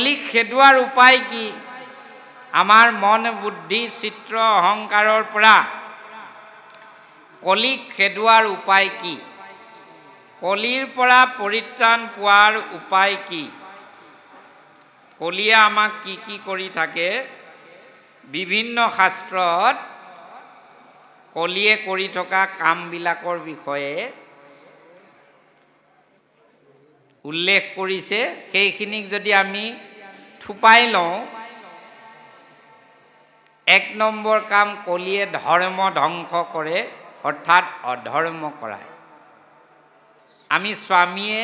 কলিক খেদোৱাৰ উপায় কি? আমাৰ মন বুদ্ধি চিত্ৰ অহংকাৰৰ পৰা কলিক খেদোৱাৰ উপায় কি? কলিৰ পৰা পৰিত্ৰাণ পোৱাৰ উপায় কি? কলিয়ে আমাক কি কি কৰি থাকে? বিভিন্ন শাস্ত্ৰত কলিয়ে কৰি থকা কামবিলাকৰ বিষয়ে উল্লেখ কৰিছে। সেইখিনিক যদি আমি থুপাই লওঁ, 1 নম্বৰ কাম, কলিয়ে ধৰ্ম ধ্বংস কৰে, অৰ্থাৎ অধৰ্ম কৰায়। আমি স্বামীয়ে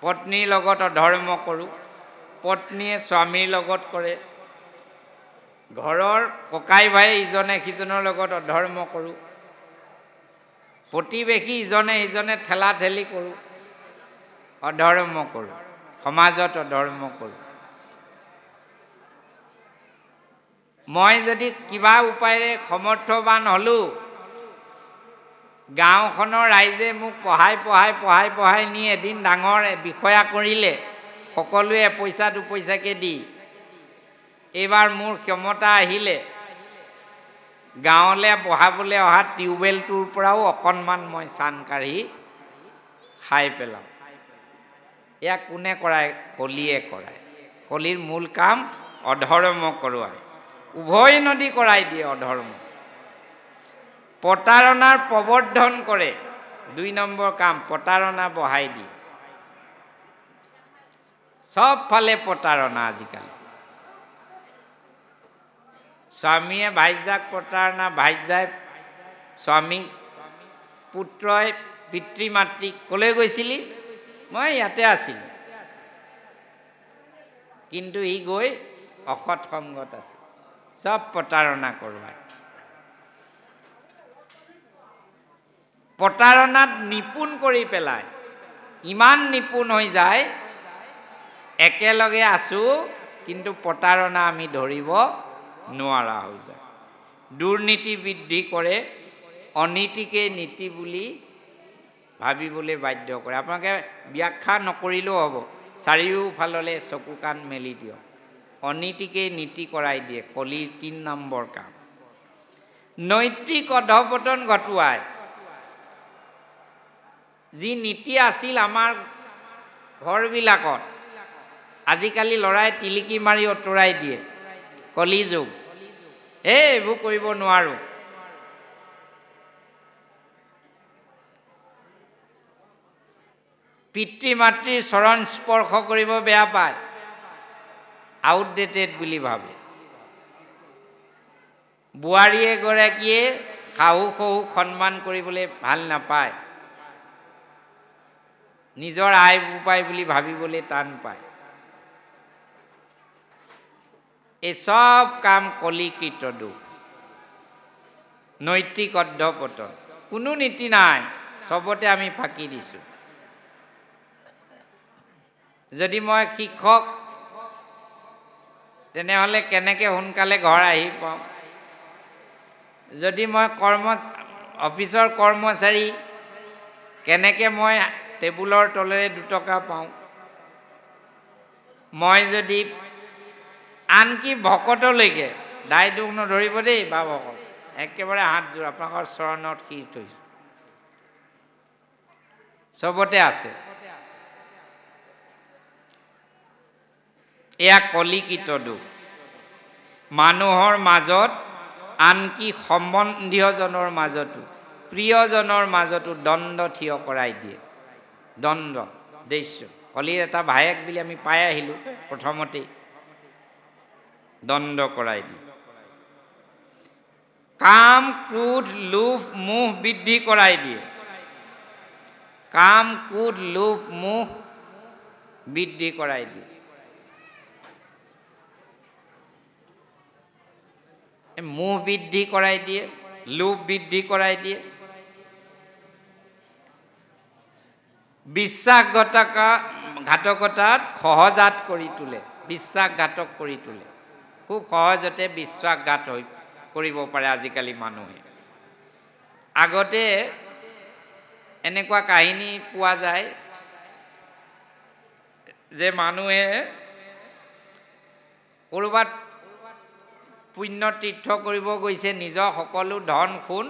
পত্নীৰ লগত অধৰ্ম কৰোঁ, পত্নীয়ে স্বামীৰ লগত কৰে, ঘৰৰ ককাই ভাই ইজনে সিজনৰ লগত অধৰ্ম কৰোঁ, প্ৰতিবেশী ইজনে সিজনে ঠেলা ঠেলি কৰোঁ, অধৰ্ম কৰোঁ, সমাজত অধৰ্ম কৰোঁ। মই যদি কিবা উপায়েৰে সমৰ্থবান হ'লোঁ, গাঁওখনৰ ৰাইজে মোক পঢ়াই নি এদিন ডাঙৰ বিষয়া কৰিলে, সকলোৱে পইচা দুপইচাকে দি। এইবাৰ মোৰ ক্ষমতা আহিলে গাঁৱলৈ বহাবলৈ অহা টিউবৱেলটোৰ পৰাও অকণমান মই চান কাঢ়ি খাই পেলাম। এয়া কোনে কৰায়? কলিয়ে কৰায়। কলিৰ মূল কাম অধৰ্ম কৰোৱায়, উভয় নদী কৰাই দিয়ে অধৰ্ম। প্ৰতাৰণাৰ প্ৰৱৰ্ধন কৰে, 2 নম্বৰ কাম, প্ৰতাৰণা বঢ়াই দিয়ে। সব ফালে প্ৰতাৰণা আজিকালি। স্বামীয়ে ভাইজাক প্ৰতাৰণা, ভাইজাই স্বামীক, পুত্ৰই পিতৃ মাতৃক, কলৈ গৈছিলি? মই ইয়াতে আছিলোঁ, কিন্তু ই গৈ অসৎ সংগত আছিল। সব প্ৰতাৰণা কৰোৱায়। প্ৰতাৰণাত নিপুণ কৰি পেলায়, ইমান নিপুণ হৈ যায়, একেলগে আছোঁ কিন্তু প্ৰতাৰণা আমি ধৰিব নোৱাৰা হৈ যায়। দুৰ্নীতি বৃদ্ধি কৰে, অনীতিকে নীতি বুলি ভাবিবলৈ বাধ্য কৰে। আপোনালোকে ব্যাখ্যা নকৰিলেও হ'ব, চাৰিওফাললৈ চকু কাণ মেলি দিয়ক। অনীতিকে নীতি কৰাই দিয়ে, কলিৰ 3 নম্বৰ কাম। নৈতিক অধঃপতন ঘটোৱায়। যি নীতি আছিল আমাৰ ঘৰবিলাকত, আজিকালি ল'ৰাই টিলিকি মাৰি অঁতৰাই দিয়ে। কলি যুগ, এইবোৰ কৰিব নোৱাৰোঁ। পিতৃ মাতৃৰ চৰণ স্পৰ্শ কৰিব বেয়া পায়, আউটডেটেড বুলি ভাবে। বোৱাৰী এগৰাকীয়ে শাহু শহুক সন্মান কৰিবলৈ ভাল নাপায়, নিজৰ আই বোপাই বুলি ভাবিবলৈ টান পায়। এই সব কাম কলিকৃত দুখ। নৈতিক অধঃপতন, কোনো নীতি নাই, সবতে আমি ফাঁকি দিছোঁ। যদি মই শিক্ষক, তেনেহ'লে কেনেকৈ সোনকালে ঘৰ আহি পাওঁ? যদি মই অফিচৰ কৰ্মচাৰী, কেনেকৈ মই টেবুলৰ তলেৰে 2 টকা পাওঁ? মই যদি আনকি ভকতলৈকে, দাই দুখ নধৰিব দেই বা ভকত, একেবাৰে হাত জোৰ, আপোনালোকৰ চৰণত শিৰ থৈছোঁ, চবতে আছে। এয়া কলিকৃত দুখ। মানুহৰ মাজত, আনকি সম্বন্ধীয়জনৰ মাজতো, প্ৰিয়জনৰ মাজতো দ্বন্দ্ব থিয় কৰাই দিয়ে। দ্বন্দ্ব দৃশ্য, কলিৰ এটা ভায়েক বুলি আমি পাই আহিলোঁ প্ৰথমতেই, দ্বন্দ্ব কৰাই দিয়ে। কাম ক্ৰোধ লোভ মোহ বৃদ্ধি কৰাই দিয়ে। কাম ক্ৰোধ লোভ মোহ বৃদ্ধি কৰাই দিয়ে। মোহ বৃদ্ধি কৰাই দিয়ে, লোভ বৃদ্ধি কৰাই দিয়ে। বিশ্বাসঘাতকতাত সহজাত কৰি তোলে, বিশ্বাসঘাতক কৰি তোলে। খুব সহজতে বিশ্বাসঘাত কৰিব পাৰে আজিকালি মানুহে। আগতে এনেকুৱা কাহিনী পোৱা যায় যে মানুহে ক'ৰবাত পুণ্য তীৰ্থ কৰিব গৈছে, নিজৰ সকলো ধন সোণ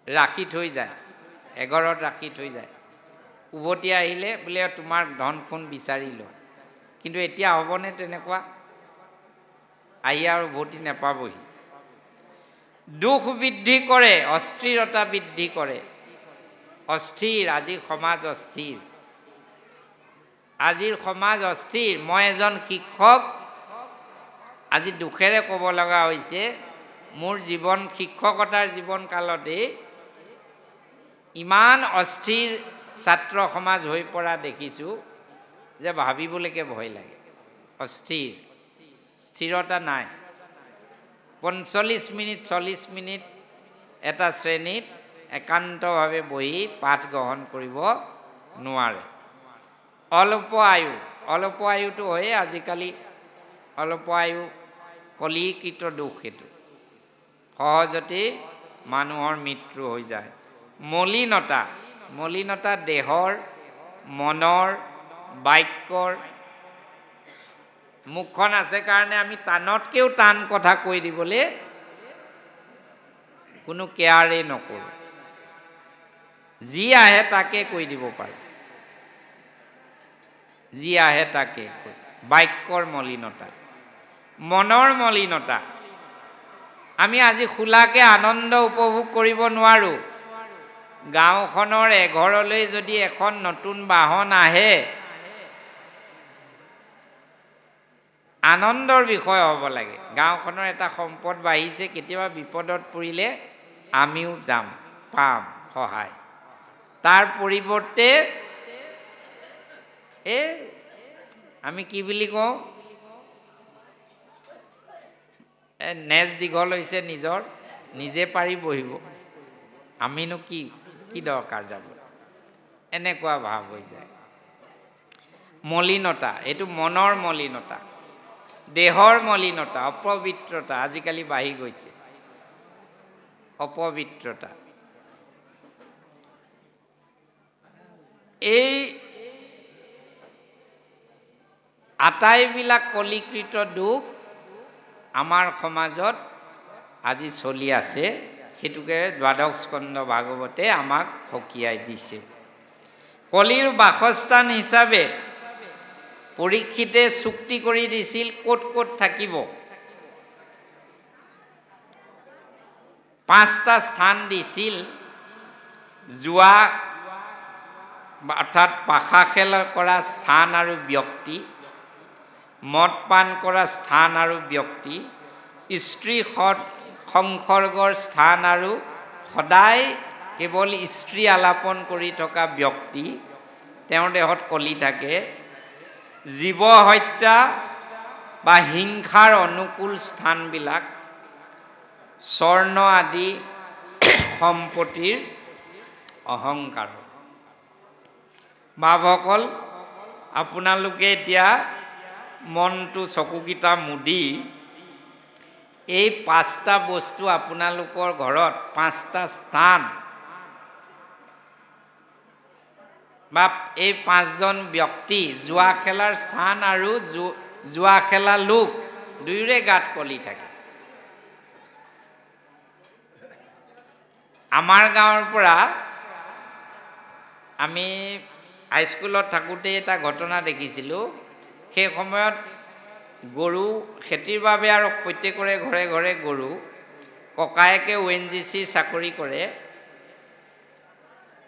ৰাখি থৈ যায়, এঘৰত ৰাখি থৈ যায়। উভতি আহিলে বোলে তোমাৰ ধন সোণ বিচাৰি লোৱা। কিন্তু এতিয়া হ'বনে তেনেকুৱা? আহি আৰু উভতি নাপাবহি। দুখ বৃদ্ধি কৰে, অস্থিৰতা বৃদ্ধি কৰে। অস্থিৰ, আজিৰ সমাজ অস্থিৰ। আজিৰ সমাজ অস্থিৰ। মই এজন শিক্ষক, আজি দুখেৰে ক'ব লগা হৈছে, মোৰ জীৱন শিক্ষকতাৰ জীৱন কালতেই ইমান অস্থিৰ ছাত্ৰ সমাজ হৈ পৰা দেখিছোঁ যে ভাবিবলৈকে ভয় লাগে। অস্থিৰ, স্থিৰতা নাই। 45 মিনিট 40 মিনিট এটা শ্ৰেণীত একান্তভাৱে বহি পাঠ গ্ৰহণ কৰিব নোৱাৰে। অল্প আয়ু, অল্প আয়ুটো হয়ে আজিকালি। অল্প আয়ু কলিকৃত দুখ, সেইটো সহজতেই মানুহৰ মৃত্যু হৈ যায়। মলিনতা, মলিনতা দেহৰ, মনৰ, বাক্যৰ। মুখখন আছে কাৰণে আমি টানতকৈও টান কথা কৈ দিবলৈ কোনো কেয়াৰেই নকৰোঁ। যি আহে তাকে কৈ দিব পাৰোঁ, যি আহে তাকে। বাক্যৰ মলিনতা, মনৰ মলিনতা। আমি আজি খোলাকে আনন্দ উপভোগ কৰিব নোৱাৰোঁ। গাঁওখনৰ এঘৰলৈ যদি এখন নতুন বাহন আহে, আনন্দৰ বিষয় হ'ব লাগে। গাঁওখনৰ এটা সম্পদ বাঢ়িছে, কেতিয়াবা বিপদত পৰিলে আমিও যাম, পাম সহায়। তাৰ পৰিৱৰ্তে আমি কি বুলি কওঁ, নেজ দীঘল হৈছে নিজৰ, নিজে পাৰি বহিব, আমিনো কি দৰকাৰ যাব, এনেকুৱা ভাৱ হৈ যায়। মলিনতা, এইটো মনৰ মলিনতা। দেহৰ মলিনতা, অপবিত্ৰতা আজিকালি বাঢ়ি গৈছে। অপবিত্ৰতা, এই আটাইবিলাক কলিকৃত দুখ আমাৰ সমাজত আজি চলি আছে। সেইটোকে দ্বাদশ স্কন্ধ ভাগৱতে আমাক সকীয়াই দিছে। কলিৰ বাসস্থান হিচাপে পৰীক্ষিতে চুক্তি কৰি দিছিল ক'ত ক'ত থাকিব। 5টা স্থান দিছিল। জুৱা অৰ্থাৎ পাশা খেল কৰা স্থান আৰু ব্যক্তি, মদ পান কৰা স্থান আৰু ব্যক্তি, স্ত্ৰী সংসৰ্গৰ স্থান আৰু সদায় কেৱল স্ত্ৰী আলাপন কৰি থকা ব্যক্তি, তেওঁৰ দেহত কলি থাকে। জীৱ হত্যা বা হিংসাৰ অনুকূল স্থানবিলাক, স্বৰ্ণ আদি সম্পত্তিৰ অহংকাৰ। বাপসকল, আপোনালোকে এতিয়া মনটো চকুকেইটা মুদি এই 5টা বস্তু আপোনালোকৰ ঘৰত, 5টা স্থান বা এই 5জন ব্যক্তি, জুৱা খেলাৰ স্থান আৰু জুৱা খেলা লোক দুয়োৰে গাত কলি থাকে। আমাৰ গাঁৱৰ পৰা আমি হাইস্কুলত থাকোঁতে এটা ঘটনা দেখিছিলোঁ। সেই সময়ত গৰু খেতিৰ বাবে আৰু প্ৰত্যেকৰে ঘৰে ঘৰে গৰু। ককায়েকে ONGC চাকৰি কৰে,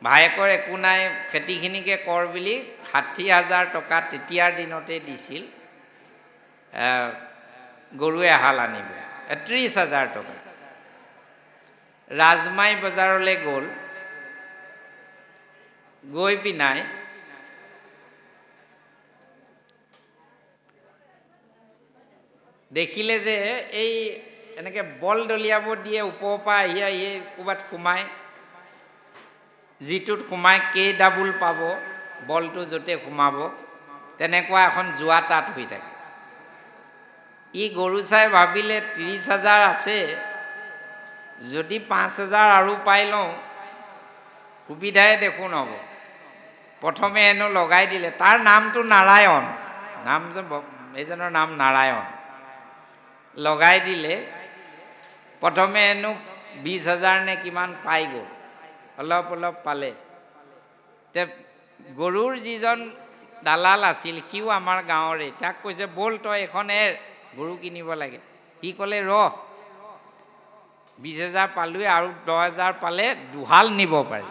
ভায়েকৰ একো নাই, খেতিখিনিকে কৰ বুলি 60,000 টকা তেতিয়াৰ দিনতে দিছিল গৰু এহাল আনিব, 30,000 টকা। ৰাজমাই বজাৰলৈ গ'ল, গৈ পিনাই দেখিলে যে এই এনেকৈ বল দলিয়াব দিয়ে, ওপৰৰ পৰা আহি ক'ৰবাত সোমায়, যিটোত সোমাই ডাবুল পাব, বলটো য'তে সোমাব, তেনেকুৱা এখন জুৱা তাত হৈ থাকে। ই গৰু চাই ভাবিলে 30,000 আছে, যদি 5,000 আৰু পাই লওঁ সুবিধাই দেখোন হ'ব। প্ৰথমে হেনো লগাই দিলে। তাৰ নামটো নাৰায়ণ, নাম যে এইজনৰ নাম নাৰায়ণ। লগাই দিলে, প্ৰথমে হেনো 20,000 নে কিমান পাই গ'ল, অলপ অলপ পালে। তে গৰুৰ যিজন দালাল আছিল সিও আমাৰ গাঁৱৰে, তাক কৈছে ব'ল তই এখন গৰু কিনিব লাগে। সি ক'লে 20,000 পালোৱে, আৰু 10,000 পালে দুহাল নিব পাৰি।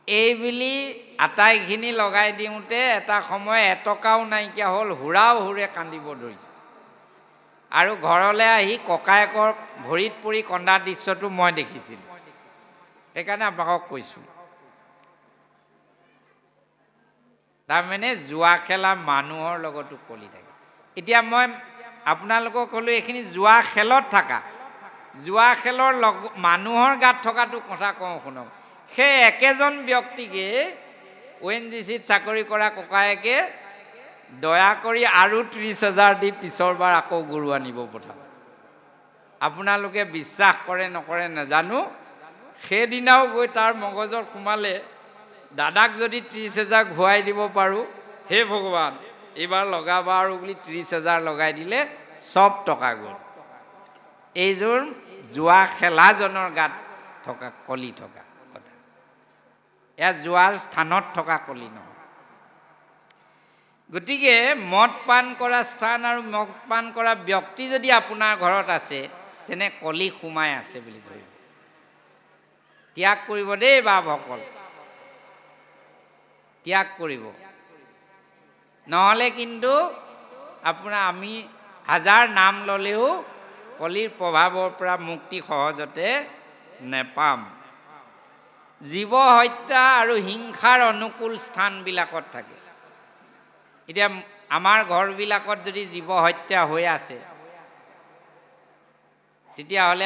এইবুলি আটাইখিনি লগাই দিওঁতে এটা সময় এটকাও নাইকিয়া হ'ল, হুৰাও হুৰে কান্দিব ধৰিছে। আৰু ঘৰলৈ আহি ককায়েকৰ ভৰিত পৰি কন্দা দৃশ্যটো মই দেখিছিলোঁ, সেইকাৰণে আপোনালোকক কৈছোঁ। তাৰমানে জুৱা খেলা মানুহৰ লগতো কলি থাকে। এতিয়া মই আপোনালোকক ক'লোঁ এইখিনি জুৱা খেলত থকা, জুৱা খেলৰ মানুহৰ গাত থকাটো কথা কওঁ শুনক। সেই একেজন ব্যক্তিকে ONGCত চাকৰি কৰা ককায়েকে দয়া কৰি আৰু 30,000 দি পিছৰবাৰ আকৌ গৰু আনিব পঠালে। আপোনালোকে বিশ্বাস কৰে নকৰে নাজানো, সেইদিনাও গৈ তাৰ মগজত সোমালে, দাদাক যদি 30,000 ঘূৰাই দিব পাৰোঁ, হে ভগৱান এইবাৰ লগাবা আৰু বুলি 30,000 লগাই দিলে, চব টকা গ'ল। এইযোৰ জুৱা খেলাজনৰ গাত থকা কলি থকা কথা, এয়া জুৱাৰ স্থানত থকা কলি নহয়। গতিকে মদ পান কৰা স্থান আৰু মদ পান কৰা ব্যক্তি যদি আপোনাৰ ঘৰত আছে, তেনে কলি সোমাই আছে বুলি ধৰিব। ত্যাগ কৰিব দেই বাপসকল, ত্যাগ কৰিব, নহ'লে কিন্তু আমি হাজাৰ নাম ল'লেও কলিৰ প্ৰভাৱৰ পৰা মুক্তি সহজতে নেপাম। জীৱ হত্যা আৰু হিংসাৰ অনুকূল স্থানবিলাকত থাকে। এতিয়া আমাৰ ঘৰবিলাকত যদি জীৱ হত্যা হৈ আছে, তেতিয়াহ'লে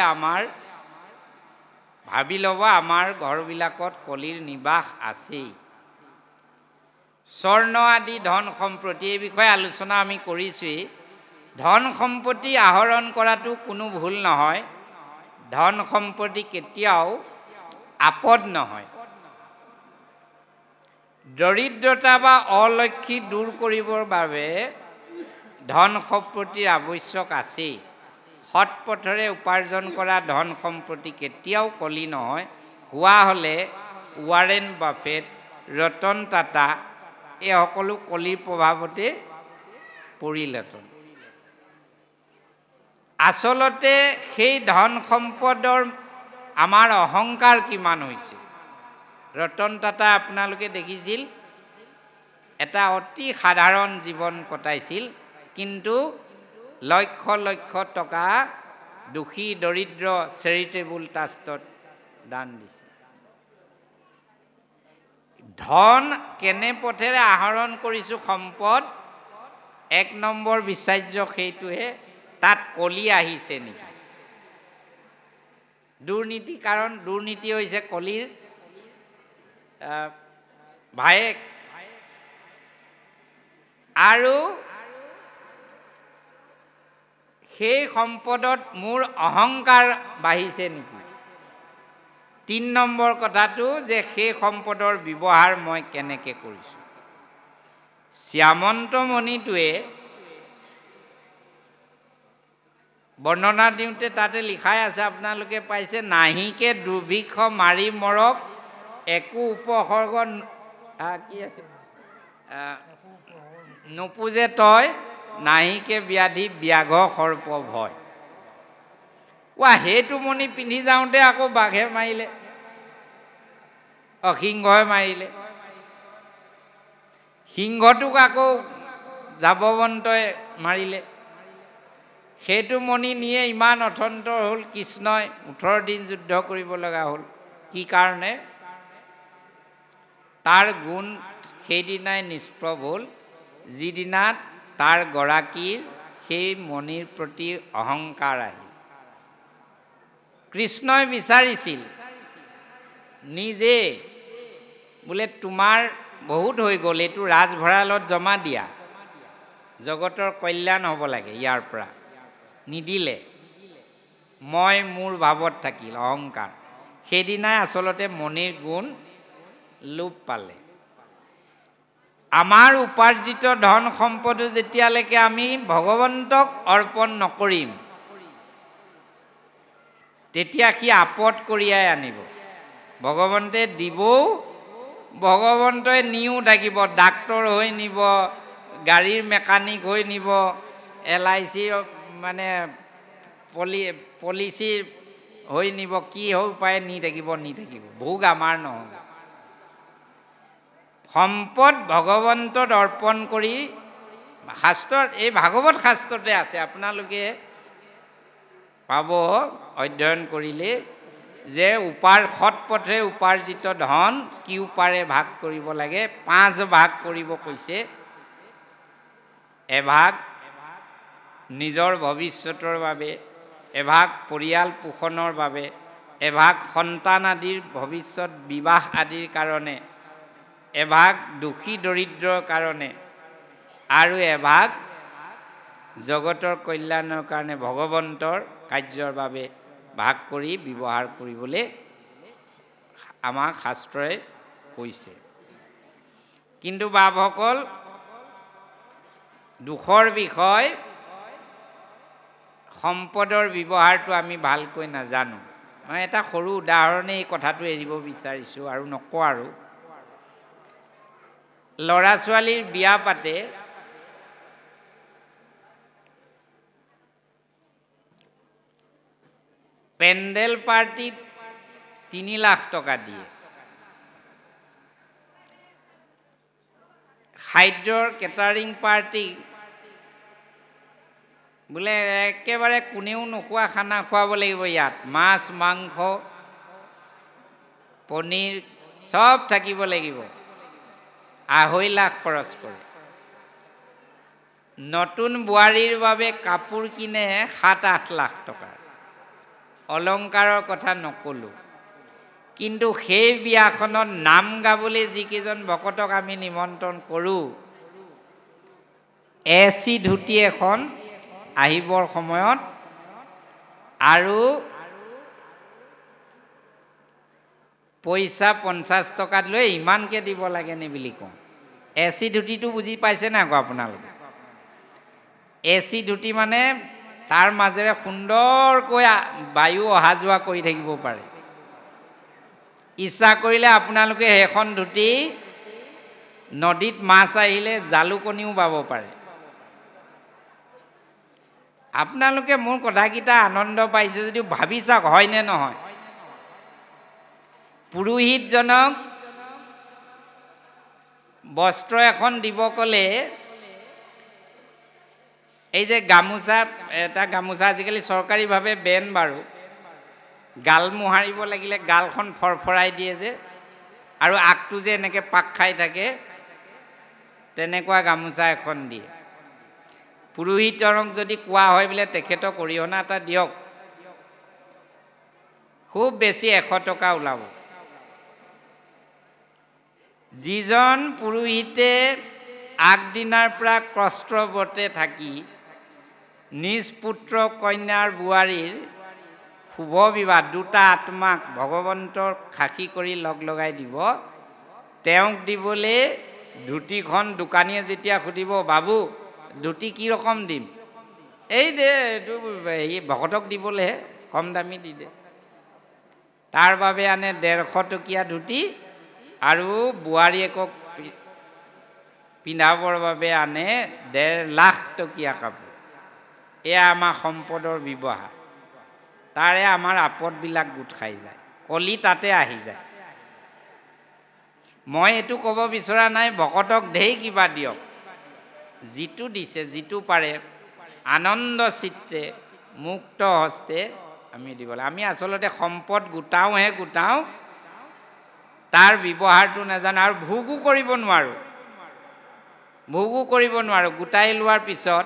ভাবি ল'ব আমাৰ ঘৰবিলাকত কলিৰ নিবাস আছেই। স্বৰ্ণ আদি ধন সম্পত্তি, এই বিষয়ে আলোচনা আমি কৰিছোঁৱেই। ধন সম্পত্তি আহৰণ কৰাটো কোনো ভুল নহয়, ধন সম্পত্তি কেতিয়াও আপদ নহয়। দৰিদ্ৰতা বা অলক্ষী দূৰ কৰিবৰ বাবে ধন সম্পত্তিৰ আৱশ্যক আছেই। সৎ পথেৰে উপাৰ্জন কৰা ধন সম্পত্তি কেতিয়াও কলি নহয়। হোৱা হ'লে ৱাৰেন বাফেট, ৰতন টাটা এই সকলো কলিৰ প্ৰভাৱতে পৰিলেহেঁতেন। আচলতে সেই ধন সম্পদৰ আমাৰ অহংকাৰ কিমান হৈছে। ৰতন টাটা আপোনালোকে দেখিছিল, এটা অতি সাধাৰণ জীৱন কটাইছিল, কিন্তু লক্ষ লক্ষ টকা দুখী দৰিদ্ৰ চেৰিটেবল ট্ৰাষ্টত দান দিছিল। ধন কেনে পথেৰে আহৰণ কৰিছোঁ সম্পদ, 1 নম্বৰ বিচাৰ্য সেইটোহে, তাত কলি আহিছে নেকি। দুৰ্নীতি, কাৰণ দুৰ্নীতি হৈছে কলিৰ ভায়েক। আৰু সেই সম্পদত মোৰ অহংকাৰ বাঢ়িছে নেকি। 3 নম্বৰ কথাটো যে সেই সম্পদৰ ব্যৱহাৰ মই কেনেকৈ কৰিছোঁ। শ্যামন্ত মণিটোৱে বৰ্ণনা দিওঁতে তাতে লিখাই আছে, আপোনালোকে পাইছে, নাহিকে দুৰ্ভিক্ষ মাৰি মৰক, একো উপসৰ্গ কি আছে নোপোজে তই, নাহিকে ব্যাধি ব্যাঘ্ৰ সৰ্প ভয়। সেইটো মণি পিন্ধি যাওঁতে আকৌ বাঘে মাৰিলে, সিংহই মাৰিলে, সিংহটোক আকৌ জাবৱন্তই মাৰিলে। সেইটো মণি নিয়ে ইমান অথন্তৰ হ'ল, কৃষ্ণই 18 দিন যুদ্ধ কৰিব লগা হ'ল। কি কাৰণে? তাৰ গুণ সেইদিনাই নিষ্প্ৰভ হ'ল, যিদিনা তাৰ গৰাকীৰ সেই মণিৰ প্ৰতি অহংকাৰ আহিল। কৃষ্ণই বিচাৰিছিল নিজে বোলে তোমাৰ বহুত হৈ গ'ল, এইটো ৰাজভঁৰালত জমা দিয়া, জগতৰ কল্যাণ হ'ব লাগে ইয়াৰ পৰা। নিদিলে, মই মোৰ ভাৱত থাকিল অহংকাৰ। সেইদিনাই আচলতে মণিৰ গুণ লোপ পালে। আমাৰ উপাৰ্জিত ধন সম্পদো যেতিয়ালৈকে আমি ভগৱন্তক অৰ্পণ নকৰিম তেতিয়া সি আপদ কঢ়িয়াই আনিব। ভগৱন্তে দিবও, ভগৱন্তই নিও থাকিব, ডাক্তৰ হৈ নিব, গাড়ীৰ মেকানিক হৈ নিব, LIC মানে পলিচি হৈ নিব, কি হৈ পায় নি থাকিব। ভোগ আমাৰ নহয়। সম্পদ ভগৱন্তত অৰ্পণ কৰি, শাস্ত্ৰত, এই ভাগৱত শাস্ত্ৰতে আছে, আপোনালোকে পাব অধ্যয়ন কৰিলে, যে সৎ পথে উপাৰ্জিত ধন কি উপাৰে ভাগ কৰিব লাগে। 5 ভাগ কৰিব কৈছে। এভাগ নিজৰ ভৱিষ্যতৰ বাবে, এভাগ পৰিয়াল পোষণৰ বাবে, এভাগ সন্তান আদিৰ ভৱিষ্যত বিবাহ আদিৰ কাৰণে, এভাগ দুখী দৰিদ্ৰৰ কাৰণে, আৰু এভাগ জগতৰ কল্যাণৰ কাৰণে ভগৱন্তৰ কাৰ্যৰ বাবে ভাগ কৰি ব্যৱহাৰ কৰিবলৈ আমাক শাস্ত্ৰই কৈছে। কিন্তু বাপসকল, দুখৰ বিষয়, সম্পদৰ ব্যৱহাৰটো আমি ভালকৈ নাজানো। মই এটা সৰু উদাহৰণে এই কথাটো এৰিব বিচাৰিছোঁ আৰু নকওঁ আৰু। ল'ৰা ছোৱালীৰ বিয়া পাতে, পেণ্ডেল পাৰ্টিত 3 লাখ টকা দিয়ে, খাদ্যৰ কেটাৰিং পাৰ্টি বোলে একেবাৰে কোনেও নোখোৱা খানা খুৱাব লাগিব। ইয়াত মাছ মাংস পনীৰ চব থাকিব লাগিব, 2.5 লাখ খৰচ কৰে। নতুন বোৱাৰীৰ বাবে কাপোৰ কিনে 7-8 লাখ টকা, অলংকাৰৰ কথা নকলোঁ। কিন্তু সেই বিয়াখনত নাম গাবলৈ যিকেইজন ভকতক আমি নিমন্ত্ৰণ কৰোঁ, AC ধুতি এখন আহিবৰ সময়ত আৰু পইচা 50 টকাত লৈ ইমানকৈ দিব লাগেনে বুলি কওঁ। AC ধুতিটো বুজি পাইছে নাই আকৌ আপোনালোকে? AC ধুতি মানে তাৰ মাজেৰে সুন্দৰকৈ বায়ু অহা যোৱা কৰি থাকিব পাৰে। ইচ্ছা কৰিলে আপোনালোকে সেইখন ধুতি নদীত মাছ আহিলে জালুকনীও বাব পাৰে। আপোনালোকে মোৰ কথাকেইটা আনন্দ পাইছে যদিও ভাবি চাওক হয়নে নহয়। পুৰোহিতজনক বস্ত্ৰ এখন দিব ক'লে, এই যে গামোচা, এটা গামোচা আজিকালি চৰকাৰীভাৱে বেন বাৰু, গাল মোহাৰিব লাগিলে গালখন ফৰফৰাই দিয়ে যে, আৰু আগটো যে এনেকৈ পাক খাই থাকে, তেনেকুৱা গামোচা এখন দিয়ে। পুৰোহিতজনক যদি কোৱা হয় বোলে তেখেতক অৰিহণা এটা দিয়ক, খুব বেছি 100 টকা ওলাব। যিজন পুৰোহিতে আগদিনাৰ পৰা কষ্টব্ৰতে থাকি নিজ পুত্ৰ কন্যাৰ বোৱাৰীৰ শুভ বিবাহ, 2টা আত্মাক ভগৱন্তৰ সাক্ষী কৰি লগাই দিব, তেওঁক দিবলৈ ধুতিখন দোকানীয়ে যেতিয়া সুধিব, বাবু ধুতি কি ৰকম দিম? এই দে এইটো এই ভকতক দিবলৈহে, কম দামী দি দে। তাৰ বাবে আনে 150 টকীয়া ধুতি, আৰু বোৱাৰীয়েকক পিন্ধাবৰ বাবে আনে 1.5 লাখ টকীয়া কাপোৰ। এয়া আমাৰ সম্পদৰ ব্যৱহাৰ। তাৰে আমাৰ আপদবিলাক গোট খাই যায়, কলি তাতে আহি যায়। মই এইটো ক'ব বিচৰা নাই ভকতক ঢেৰ কিবা দিয়ক, যিটো দিছে যিটো পাৰে আনন্দ চিত্তে মুক্ত হস্তে আমি দিব লাগে। আমি আচলতে সম্পদ গোটাওঁহে গোটাওঁ, তাৰ ব্যৱহাৰটো নাজানো, আৰু ভোগো কৰিব নোৱাৰোঁ। গোটাই লোৱাৰ পিছত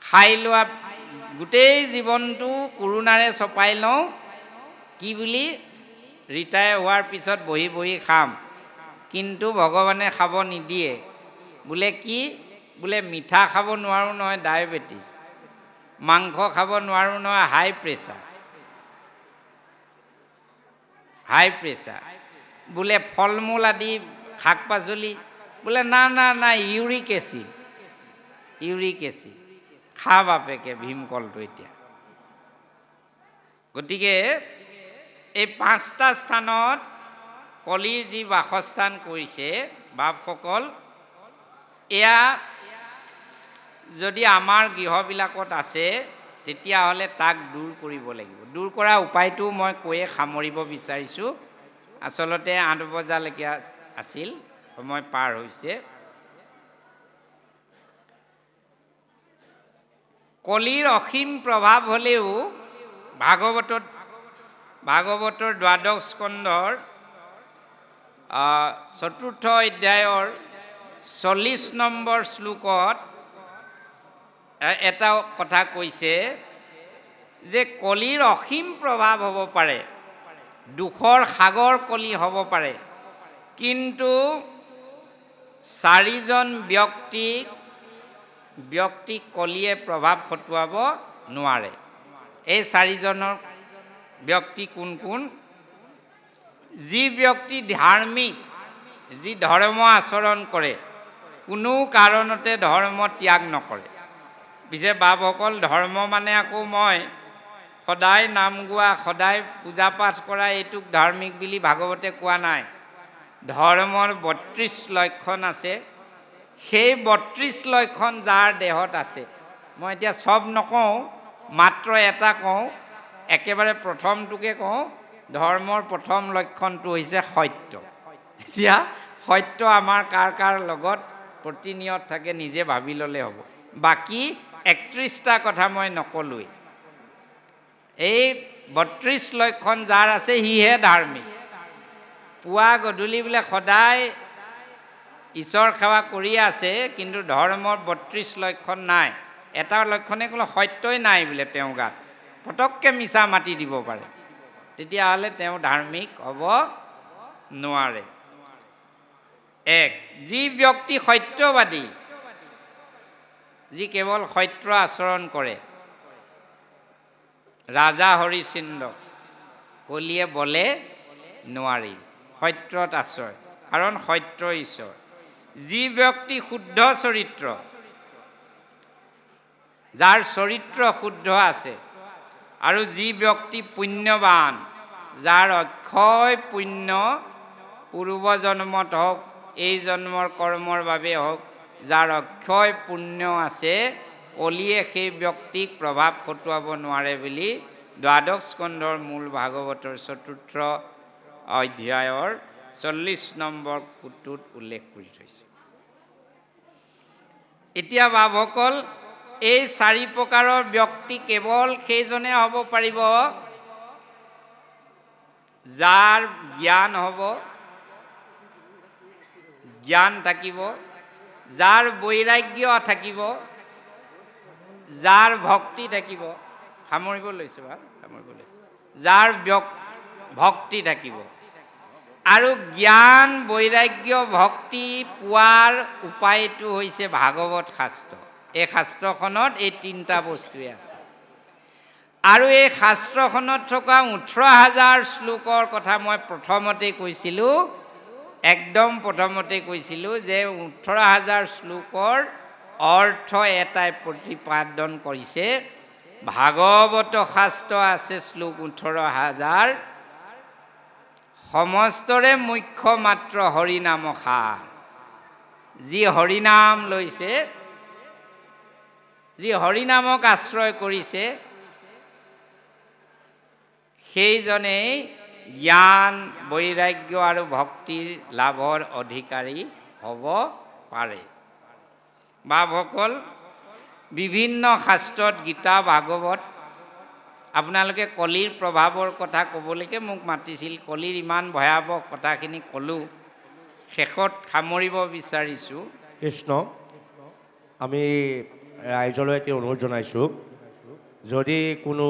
খাই লোৱা গোটেই জীৱনটো কৰোণাৰে চপাই লওঁ, কি বুলি ৰিটায়াৰ হোৱাৰ পিছত বহি বহি খাম। কিন্তু ভগৱানে খাব নিদিয়ে। বোলে কি? বোলে মিঠা খাব নোৱাৰোঁ নহয়, ডায়েবেটিছ, মাংস খাব নোৱাৰোঁ নহয়, হাই প্ৰেছাৰ, বোলে ফল মূল আদি শাক পাচলি বোলে না না না ইউৰিক এচিড খা বাপেকে ভীমকলটো এতিয়া। গতিকে এই 5টা স্থানত কলিৰ যি বাসস্থান কৰিছে বাপসকল, এয়া যদি আমাৰ গৃহবিলাকত আছে তেতিয়াহ'লে তাক দূৰ কৰিব লাগিব। দূৰ কৰা উপায়টো মই কৈয়ে সামৰিব বিচাৰিছোঁ। আচলতে 8 বজালৈকে আছিল, সময় পাৰ হৈছে। কলিৰ অসীম প্ৰভাৱ হ'লেও ভাগৱতৰ 12 স্কন্ধৰ 4ৰ্থ অধ্যায়ৰ 40 নম্বৰ শ্লোকত এটা কথা কৈছে যে কলিৰ অসীম প্ৰভাৱ হ'ব পাৰে, দুখৰ সাগৰ কলি হ'ব পাৰে, কিন্তু 4জন ব্যক্তিক কলিয়ে প্ৰভাৱ খটুৱাব নোৱাৰে। এই 4জনৰ ব্যক্তি কোন কোন? যি ব্যক্তি ধাৰ্মিক, যি ধৰ্ম আচৰণ কৰে, কোনো কাৰণতে ধৰ্ম ত্যাগ নকৰে। পিছে বাপসকল, ধৰ্ম মানে আকৌ মই সদায় নাম গোৱা, সদায় পূজা পাঠ কৰা এইটোক ধাৰ্মিক বুলি ভাগৱতে কোৱা নাই। ধৰ্মৰ 32 লক্ষণ আছে। সেই 32 লক্ষণ যাৰ দেহত আছে, মই এতিয়া সব নকওঁ, মাত্ৰ এটা কওঁ, একেবাৰে প্ৰথমটোকে কওঁ। ধৰ্মৰ প্ৰথম লক্ষণটো হৈছে সত্য। এতিয়া সত্য আমাৰ কাৰ লগত প্ৰতিনিয়ত থাকে নিজে ভাবি ল'লে হ'ব। বাকী 31টা কথা মই নকলোৱেই। এই 32 লক্ষণ যাৰ আছে সিহে ধাৰ্মিক। পুৱা গধূলি বোলে সদায় ঈশ্বৰ সেৱা কৰি আছে, কিন্তু ধৰ্মৰ 32 লক্ষণ নাই। এটা লক্ষণে কোনো সত্যই নাই বোলে তেওঁ গাত, পটককৈ মিছা মাতি দিব পাৰে, তেতিয়াহ'লে তেওঁ ধাৰ্মিক হ'ব নোৱাৰে। যি ব্যক্তি সত্যবাদী, যি কেৱল সত্য আচৰণ কৰে, ৰাজা হৰিশ্চন্দ্ৰক কলিয়ে বলে নোৱাৰি, সত্যত আচৰণ, কাৰণ সত্য ঈশ্বৰ। যি ব্যক্তি শুদ্ধ চৰিত্ৰ, যাৰ চৰিত্ৰ শুদ্ধ আছে, আৰু যি ব্যক্তি পুণ্যৱান, যাৰ অক্ষয় পুণ্য পূৰ্বজন্মত হওক, এই জন্মৰ কৰ্মৰ বাবে হওক, যাৰ অক্ষয় পুণ্য আছে, কলিয়ে সেই ব্যক্তিক প্ৰভাৱ খটুৱাব নোৱাৰে বুলি 12 স্কন্ধৰ মূল ভাগৱতৰ 4ৰ্থ অধ্যায়ৰ 40 নম্বৰ পুটটোত উল্লেখ কৰি থৈছে। এতিয়া বাপসকল, এই 4 প্ৰকাৰৰ ব্যক্তি কেৱল সেইজনে হ'ব পাৰিব যাৰ জ্ঞান হ'ব, জ্ঞান থাকিব, যাৰ বৈৰাগ্য থাকিব, যাৰ ভক্তি থাকিব। সামৰিব লৈছোঁ, যাৰ ভক্তি থাকিব। আৰু জ্ঞান, বৈৰাগ্য, ভক্তি পোৱাৰ উপায়টো হৈছে ভাগৱত শাস্ত্ৰ। এই শাস্ত্ৰখনত এই 3টা বস্তুৱে আছে। আৰু এই শাস্ত্ৰখনত থকা 18,000 শ্লোকৰ কথা মই প্ৰথমতেই কৈছিলোঁ, একদম প্ৰথমতে কৈছিলোঁ যে 18,000 শ্লোকৰ অৰ্থ এটাই প্ৰতিপাদন কৰিছে। ভাগৱত শাস্ত্ৰ আছে শ্লোক 18,000, সমস্তৰে মুখ্য মাত্ৰ হৰিনাম সাৰ। যি হৰিনাম লৈছে, যি হৰিনামক আশ্ৰয় কৰিছে, সেইজনেই জ্ঞান, বৈৰাগ্য আৰু ভক্তিৰ লাভৰ অধিকাৰী হ'ব পাৰে। বাপসকল, বিভিন্ন শাস্ত্ৰত, গীতা, ভাগৱত, আপোনালোকে কলিৰ প্ৰভাৱৰ কথা ক'বলৈকে মোক মাতিছিল। কলিৰ ইমান ভয়াৱহ কথাখিনি ক'লোঁ, শেষত সামৰিব বিচাৰিছোঁ। কৃষ্ণ, আমি ৰাইজলৈ এতিয়া অনুৰোধ জনাইছোঁ, যদি কোনো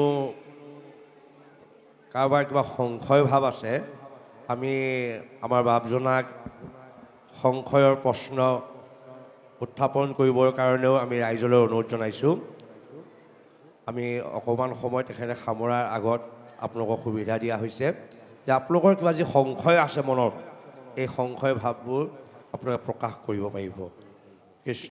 কাৰোবাৰ কিবা সংশয় ভাৱ আছে, আমি আমাৰ বাপজনাক সংশয়ৰ প্ৰশ্ন উত্থাপন কৰিবৰ কাৰণেও আমি ৰাইজলৈ অনুৰোধ জনাইছোঁ। আমি অকণমান সময় তেখেতে সামৰাৰ আগত আপোনালোকক সুবিধা দিয়া হৈছে যে আপোনালোকৰ কিবা যি সংশয় আছে মনত, এই সংশয় ভাৱবোৰ আপোনালোকে প্ৰকাশ কৰিব পাৰিব। কৃষ্ণ